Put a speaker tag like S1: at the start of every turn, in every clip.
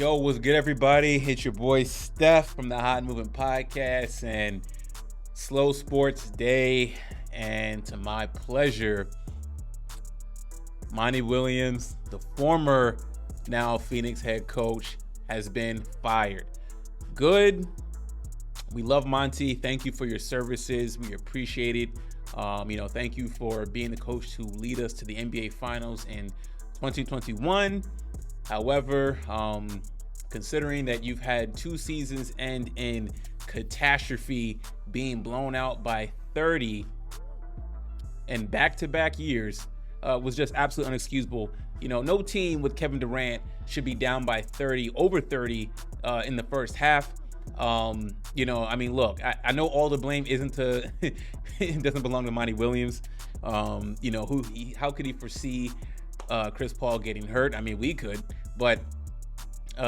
S1: Yo, what's good, everybody? It's your boy Steph from the Hot and Moving Podcast and Slow Sports Day. And to my pleasure, Monty Williams, the former now Phoenix head coach, has been fired. Good. We love Monty. Thank you for your services. We appreciate it. Thank you for being the coach to lead us to the NBA Finals in 2021. However, considering that you've had 2 seasons end in catastrophe, being blown out by 30 in back-to-back years, was just absolutely unexcusable. No team with Kevin Durant should be down by 30, over 30 in the first half. Look, I know all the blame isn't to, it doesn't belong to Monty Williams. How could he foresee Chris Paul getting hurt? I mean, we could, but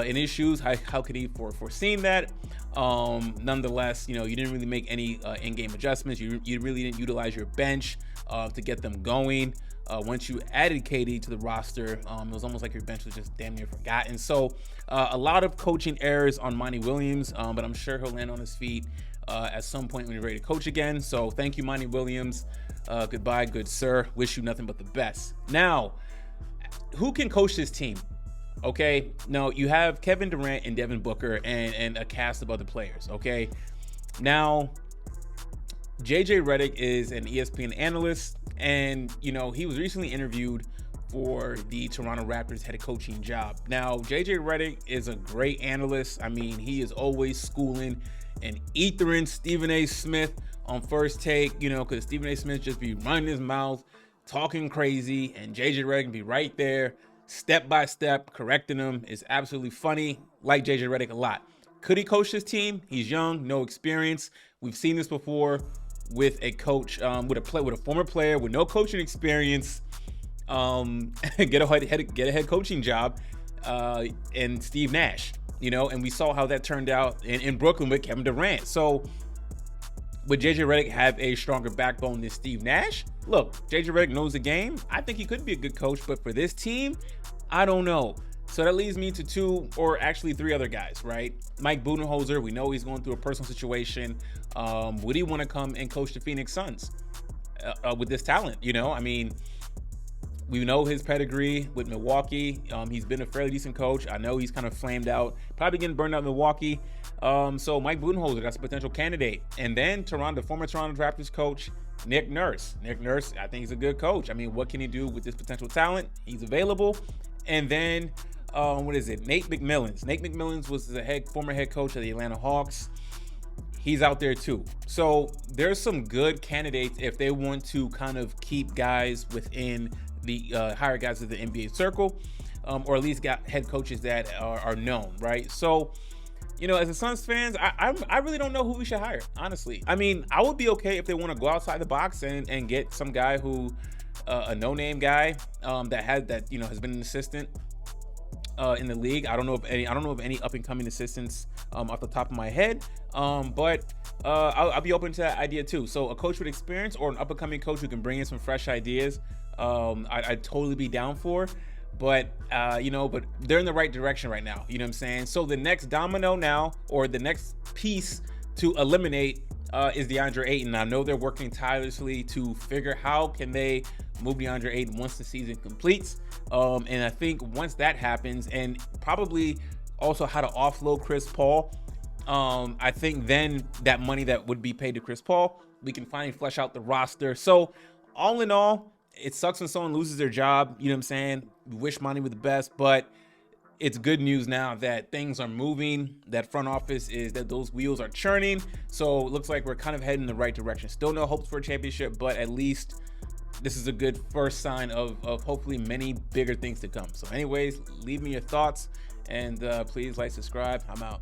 S1: in his shoes, how could he foreseen that? Nonetheless, you didn't really make any in-game adjustments. You really didn't utilize your bench to get them going. Once you added KD to the roster, it was almost like your bench was just damn near forgotten. So a lot of coaching errors on Monty Williams, but I'm sure he'll land on his feet at some point when you're ready to coach again. So thank you, Monty Williams. Goodbye, good sir. Wish you nothing but the best. Now, who can coach this team? Okay, now you have Kevin Durant and Devin Booker and a cast of other players. Okay, now JJ Redick is an ESPN analyst, and he was recently interviewed for the Toronto Raptors head coaching job. Now JJ Redick is a great analyst. I mean, he is always schooling and ethering Stephen A. Smith on First Take, because Stephen A. Smith just be running his mouth, talking crazy, and JJ Redick be right there, step by step, correcting him. Is absolutely funny. Like JJ Redick a lot. Could he coach this team? He's young, no experience. We've seen this before with a coach, with a former player with no coaching experience, get a head coaching job, and Steve Nash. And we saw how that turned out in Brooklyn with Kevin Durant. So would JJ Redick have a stronger backbone than Steve Nash? Look, JJ Redick knows the game. I think he could be a good coach, but for this team, I don't know. So that leads me to 2 or actually 3 other guys, right? Mike Budenholzer, we know he's going through a personal situation. Would he want to come and coach the Phoenix Suns with this talent? I mean, we know his pedigree with Milwaukee. He's been a fairly decent coach. I know he's kind of flamed out, probably getting burned out in Milwaukee. So Mike Budenholzer, that's a potential candidate. And then the former Toronto Raptors coach, Nick Nurse. Nick Nurse, I think he's a good coach. I mean, what can he do with this potential talent? He's available. And then, Nate McMillans. Nate McMillans was the former head coach of the Atlanta Hawks. He's out there too. So there's some good candidates if they want to kind of keep guys within the higher guys of the NBA circle, or at least got head coaches that are known, right? So, as a Suns fans, I really don't know who we should hire, honestly. I mean, I would be okay if they want to go outside the box and get some guy who, a no-name guy that has been an assistant in the league. I don't know of any up-and-coming assistants off the top of my head, but I'll be open to that idea too. So a coach with experience or an up-and-coming coach who can bring in some fresh ideas, I'd totally be down for. But but they're in the right direction right now. You know what I'm saying? So the next domino now, or the next piece to eliminate, is DeAndre Ayton. I know they're working tirelessly to figure how can they move DeAndre Ayton once the season completes. And I think once that happens, and probably also how to offload Chris Paul, I think then that money that would be paid to Chris Paul, we can finally flesh out the roster. So all in all, it sucks when someone loses their job. You know what I'm saying? We wish Monty was the best, but it's good news now that things are moving. That front office that those wheels are churning. So it looks like we're kind of heading in the right direction. Still no hopes for a championship, but at least this is a good first sign of hopefully many bigger things to come. So anyways, leave me your thoughts, and please like, subscribe. I'm out.